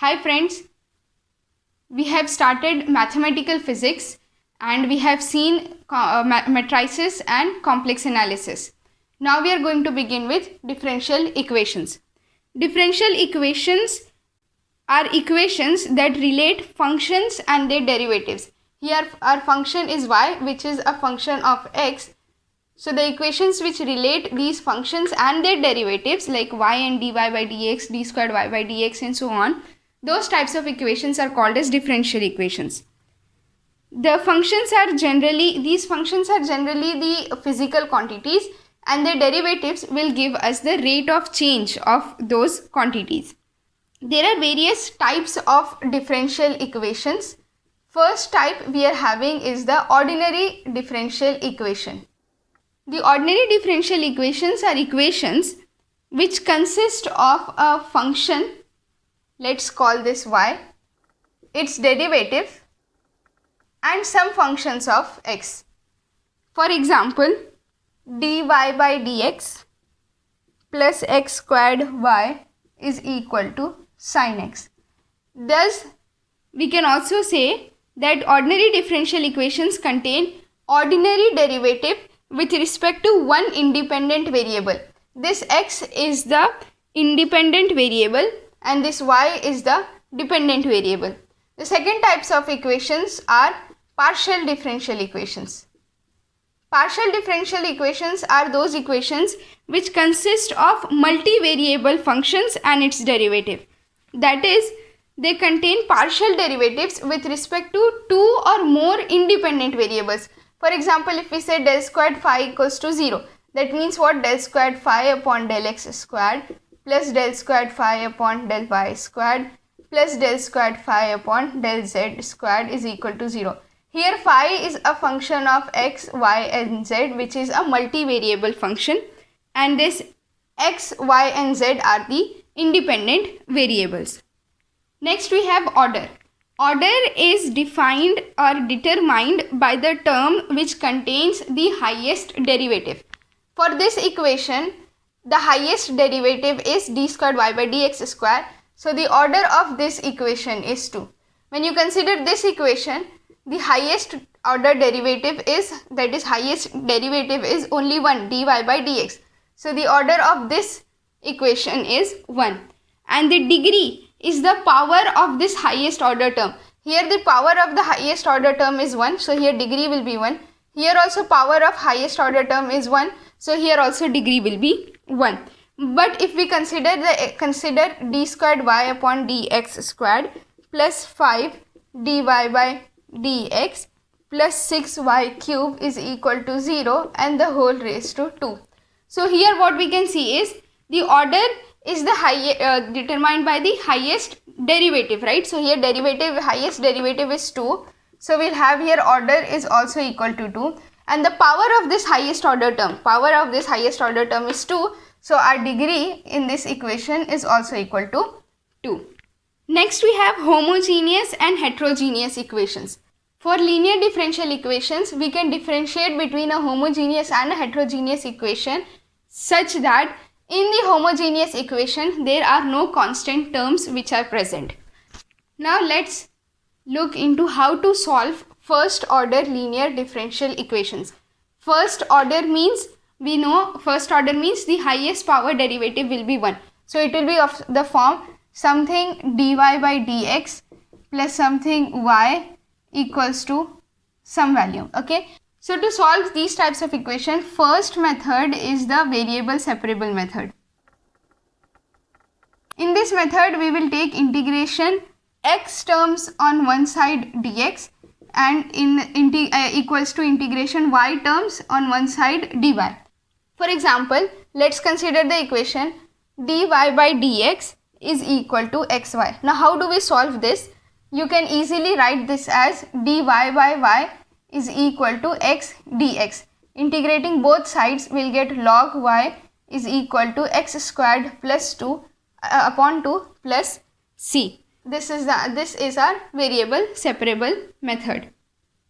Hi friends, we have started mathematical physics and we have seen matrices and complex analysis. Now we are going to begin with differential equations. Differential equations are equations that relate functions and their derivatives. Here our function is y, which is a function of x. So the equations which relate these functions and their derivatives like y and dy by dx, d squared y by dx and so on, those types of equations are called as differential equations. These functions are generally the physical quantities and their derivatives will give us the rate of change of those quantities. There are various types of differential equations. First type we are having is the ordinary differential equation. The ordinary differential equations are equations which consist of a function, let's call this y, its derivative and some functions of x. For example, dy by dx plus x squared y is equal to sin x. Thus, we can also say that ordinary differential equations contain ordinary derivative with respect to one independent variable. This x is the independent variable and this y is the dependent variable. The second types of equations are partial differential equations. Partial differential equations are those equations which consist of multivariable functions and its derivative. That is, they contain partial derivatives with respect to two or more independent variables. For example, if we say del squared phi equals to 0, that means what? Del squared phi upon del x squared plus del squared phi upon del y squared plus del squared phi upon del z squared is equal to 0. Here phi is a function of x, y and z, which is a multivariable function, and this x, y and z are the independent variables. Next we have order. Order is defined or determined by the term which contains the highest derivative. For this equation, the highest derivative is d squared y by dx square. So the order of this equation is 2. When you consider this equation, the highest order derivative is only 1, dy by dx. So the order of this equation is 1. And the degree is the power of this highest order term. Here the power of the highest order term is 1. So here degree will be 1. Here also power of highest order term is 1. So here also degree will be 1. But if we consider d squared y upon dx squared plus 5 dy by dx plus 6y cube is equal to 0 and the whole raised to 2. So here what we can see is the order is the determined by the highest derivative, right? So here highest derivative is 2. So we'll have here order is also equal to 2 and the power of this highest order term is 2. So our degree in this equation is also equal to 2. Next we have homogeneous and heterogeneous equations. For linear differential equations, we can differentiate between a homogeneous and a heterogeneous equation such that in the homogeneous equation there are no constant terms which are present. Now let's look into how to solve first order linear differential equations. First order means the highest power derivative will be 1. So it will be of the form something dy by dx plus something y equals to some value. Okay. So to solve these types of equation, first method is the variable separable method. In this method, we will take integration x terms on one side dx and equals to integration y terms on one side dy. For example, let's consider the equation dy by dx is equal to xy. Now how do we solve this? You can easily write this as dy by y is equal to x dx. Integrating both sides will get log y is equal to x squared plus 2 upon 2 plus c. This is our variable separable method.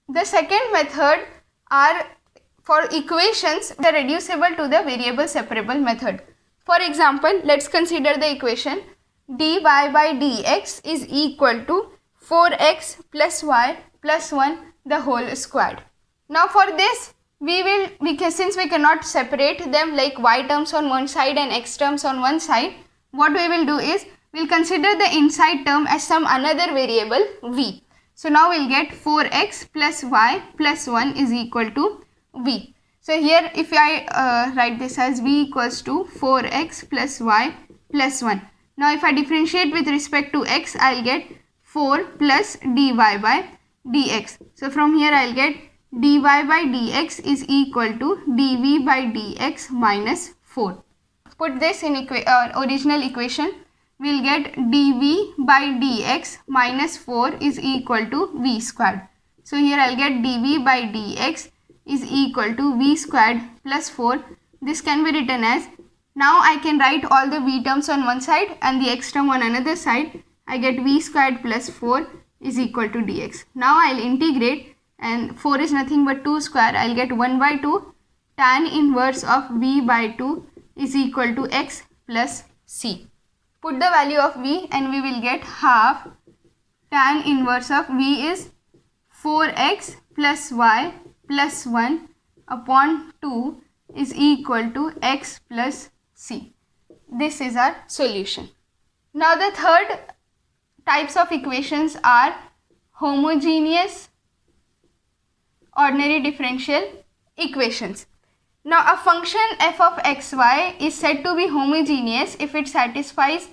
The second method are for equations that are reducible to the variable separable method. For example, let's consider the equation dy by dx is equal to 4x plus y plus 1 the whole squared. Now for this, since we cannot separate them like y terms on one side and x terms on one side, what we will do is we'll consider the inside term as some another variable v. So now we'll get 4x plus y plus 1 is equal to v. So here if I write this as v equals to 4x plus y plus 1. Now if I differentiate with respect to x, I'll get 4 plus dy by dx. So from here I'll get dy by dx is equal to dv by dx minus 4. Put this in original equation. We'll get dv by dx minus 4 is equal to v squared. So here I'll get dv by dx is equal to v squared plus 4. This can be written as, now I can write all the v terms on one side and the x term on another side. I get v squared plus 4 is equal to dx. Now I'll integrate, and 4 is nothing but 2 square. I'll get 1 by 2 tan inverse of v by 2 is equal to x plus c. Put the value of v and we will get half tan inverse of v is 4x plus y plus 1 upon 2 is equal to x plus c. This is our solution. Now the third types of equations are homogeneous ordinary differential equations. Now a function f of xy is said to be homogeneous if it satisfies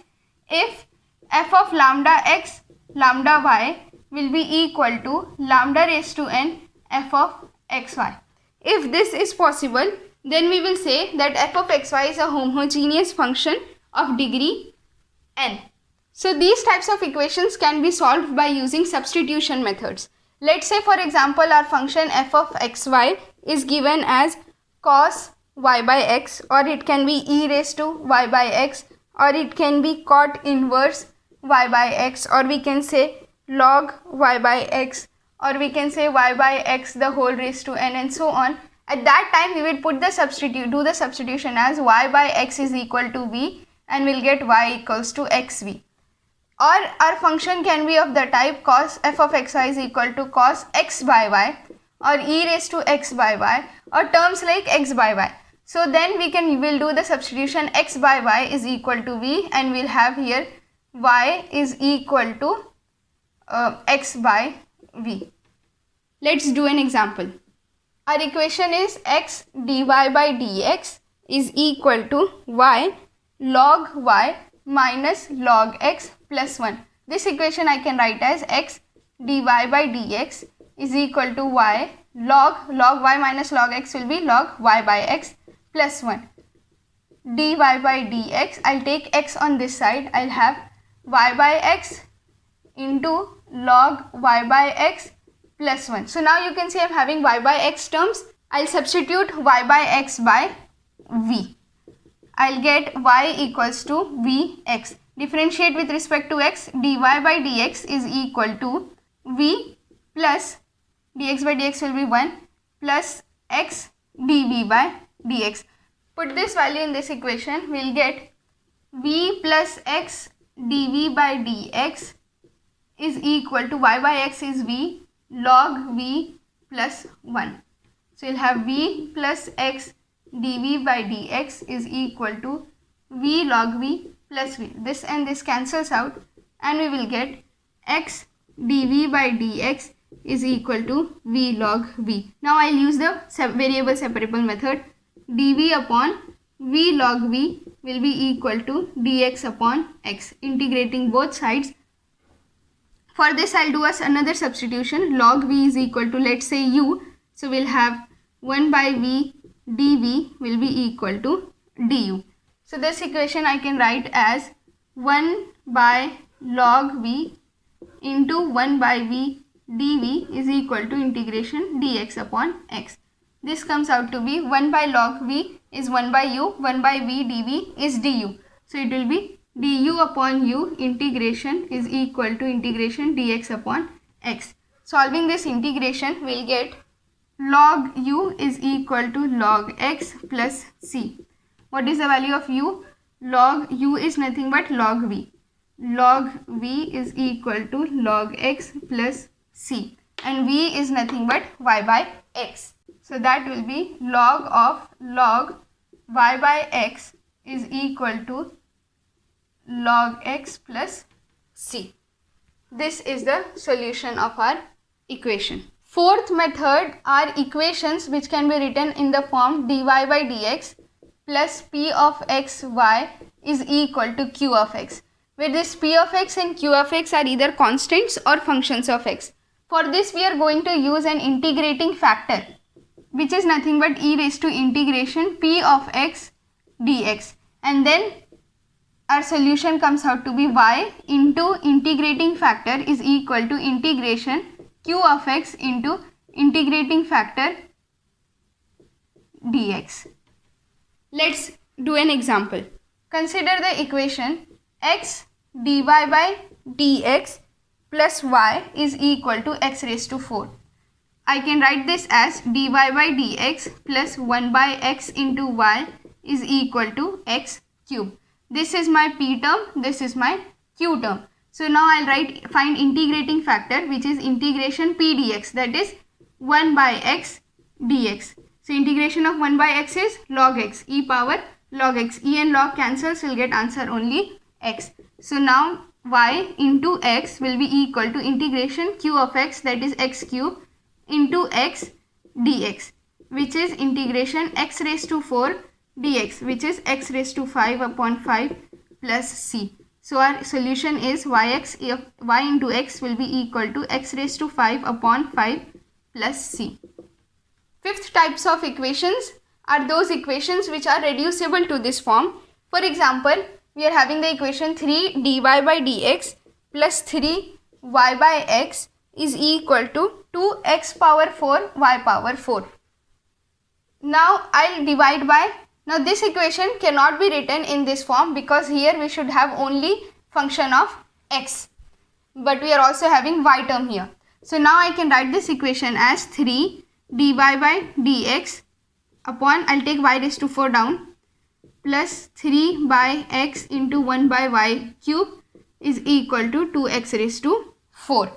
if f of lambda x lambda y will be equal to lambda raised to n f of xy. If this is possible, then we will say that f of xy is a homogeneous function of degree n. So these types of equations can be solved by using substitution methods. Let's say for example our function f of xy is given as cos y by x, or it can be e raised to y by x, or it can be cot inverse y by x, or we can say log y by x, or we can say y by x the whole raised to n, and so on. At that time we will do the substitution as y by x is equal to v, and we'll get y equals to xv. Or our function can be of the type cos f of xy is equal to cos x by y, or e raised to x by y, or terms like x by y. So then we'll do the substitution x by y is equal to v, and we'll have here y is equal to x by v. Let's do an example. Our equation is x dy by dx is equal to y log y minus log x plus 1. This equation I can write as x dy by dx is equal to y log y minus log x will be log y by x plus 1. dy by dx, I'll take x on this side, I'll have y by x into log y by x plus 1. So now you can see I'm having y by x terms. I'll substitute y by x by v. I'll get y equals to vx. Differentiate with respect to x, dy by dx is equal to v plus dx by dx will be 1 plus x dv by dx. Put this value in this equation, we'll get v plus x dv by dx is equal to y by x is v log v plus 1. So you'll have v plus x dv by dx is equal to v log v plus v. This and this cancels out, and we will get x dv by dx is equal to v log v. Now I'll use the variable separable method. dv upon v log v will be equal to dx upon x. Integrating both sides. For this I'll do another substitution. Log v is equal to, let's say, u. So we'll have 1 by v dv will be equal to du. So this equation I can write as 1 by log v into 1 by v dv is equal to integration dx upon x. This comes out to be 1 by log v is 1 by u, 1 by v dv is du. So it will be du upon u integration is equal to integration dx upon x. Solving this integration, we'll get log u is equal to log x plus c. What is the value of u? Log u is nothing but log v. log v is equal to log x plus c, and v is nothing but y by x. So that will be log of log y by x is equal to log x plus c. This is the solution of our equation. Fourth method are equations which can be written in the form dy by dx plus p of x y is equal to q of x, where this p of x and q of x are either constants or functions of x. For this we are going to use an integrating factor, which is nothing but e raised to integration p of x dx, and then our solution comes out to be y into integrating factor is equal to integration q of x into integrating factor dx. Let's do an example. Consider the equation x dy by dx plus y is equal to x raised to 4. I can write this as dy by dx plus 1 by x into y is equal to x cube. This is my p term, this is my q term. So now I'll find integrating factor, which is integration p dx, that is 1 by x dx. So integration of 1 by x is log x, e power log x. E and log cancels, will get answer only x. So now y into x will be equal to integration q of x, that is x cube, into x dx, which is integration x raised to 4 dx, which is x raised to 5 upon 5 plus c. So our solution is y into x will be equal to x raised to 5 upon 5 plus c. Fifth types of equations are those equations which are reducible to this form. For example, we are having the equation 3 dy by dx plus 3 y by x is equal to 2x power 4 y power 4. Now I'll divide by, now this equation cannot be written in this form because here we should have only function of x, but we are also having y term here. So now I can write this equation as 3 dy by dx upon, I'll take y raised to 4 down, plus 3 by x into 1 by y cube is equal to 2x raised to 4.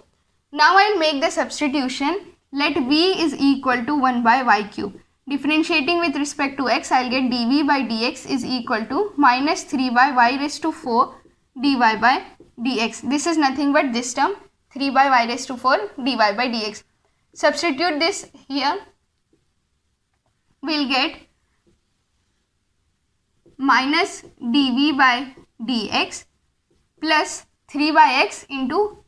Now I'll make the substitution. Let v is equal to 1 by y cube. Differentiating with respect to x, I'll get dv by dx is equal to minus 3 by y raised to 4 dy by dx. This is nothing but this term, 3 by y raised to 4 dy by dx. Substitute this here, we'll get minus dv by dx plus 3 by x into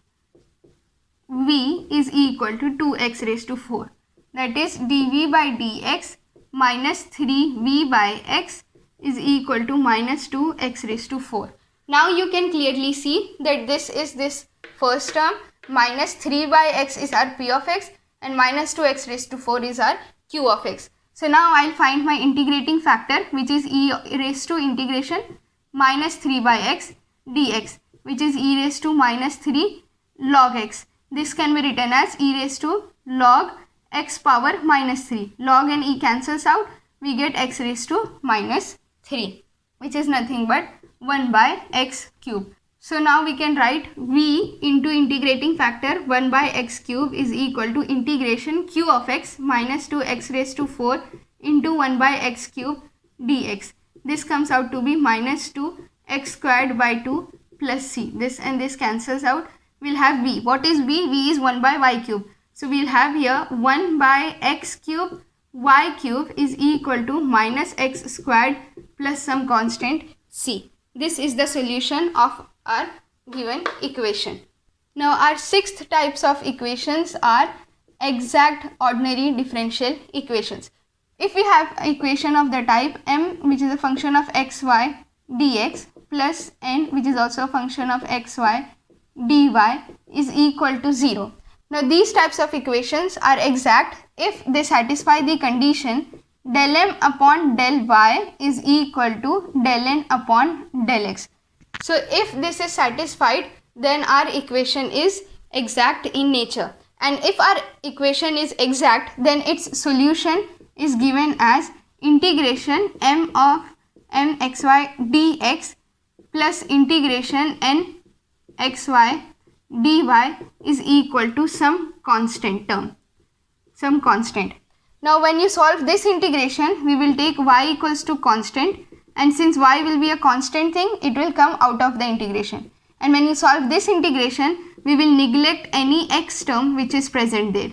v is equal to 2x raised to 4. That is dv by dx minus 3v by x is equal to minus 2x raised to 4. Now you can clearly see that this is this first term, minus 3 by x is our p of x and minus 2x raised to 4 is our q of x. So now I'll find my integrating factor, which is e raised to integration minus 3 by x dx, which is e raised to minus 3 log x. This can be written as e raised to log x power minus 3. Log and e cancels out, we get x raised to minus 3, which is nothing but 1 by x cube. So now we can write v into integrating factor 1 by x cube is equal to integration q of x minus 2x raised to 4 into 1 by x cube dx. This comes out to be minus 2x squared by 2 plus c. This and this cancels out. We'll have v. What is v? v is 1 by y cube. So we'll have here 1 by x cube y cube is equal to minus x squared plus some constant c. This is the solution of our given equation. Now our sixth types of equations are exact ordinary differential equations. If we have equation of the type m, which is a function of xy dx, plus n, which is also a function of xy dy, is equal to 0. Now these types of equations are exact if they satisfy the condition del m upon del y is equal to del n upon del x. So if this is satisfied, then our equation is exact in nature, and if our equation is exact, then its solution is given as integration m of mxy dx plus integration n 2xy dy is equal to some constant term, some constant. Now when you solve this integration, we will take y equals to constant, and since y will be a constant thing, it will come out of the integration. And when you solve this integration, we will neglect any x term which is present there.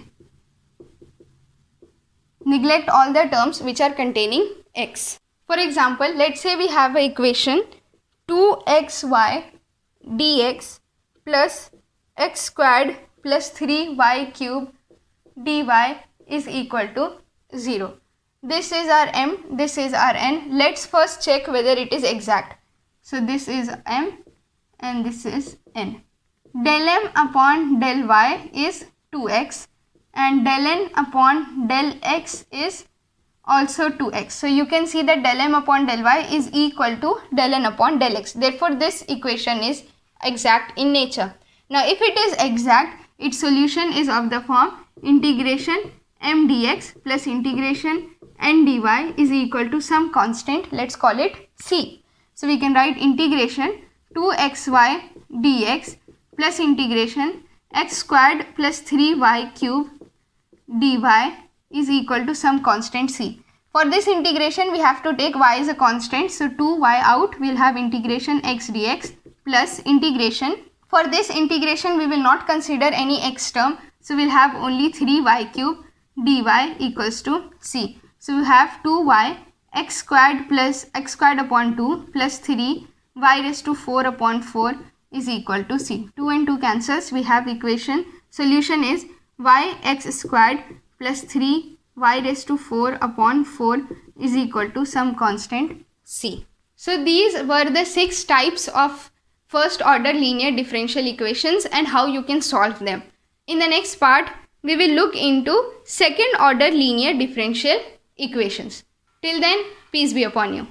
Neglect all the terms which are containing x. For example, let's say we have an equation 2xy dx plus x squared plus 3y cube dy is equal to 0. This is our m, this is our n. Let's first check whether it is exact. So this is m and this is n. Del m upon del y is 2x and del n upon del x is also 2x. So you can see that del m upon del y is equal to del n upon del x. Therefore this equation is exact in nature. Now if it is exact, its solution is of the form integration m dx plus integration n dy is equal to some constant, let's call it c. So we can write integration 2xy dx plus integration x squared plus 3y cube dy is equal to some constant c. For this integration we have to take y as a constant, so 2y out, we will have integration x dx plus integration. For this integration we will not consider any x term, so we will have only 3y cube dy equals to c. So we have 2y x squared plus x squared upon 2 plus 3 y raised to 4 upon 4 is equal to c. 2 and 2 cancels, we have equation. Solution is y x squared plus 3 y raised to 4 upon 4 is equal to some constant c. So these were the 6 types of first order linear differential equations and how you can solve them. In the next part, we will look into second order linear differential equations. Till then, peace be upon you.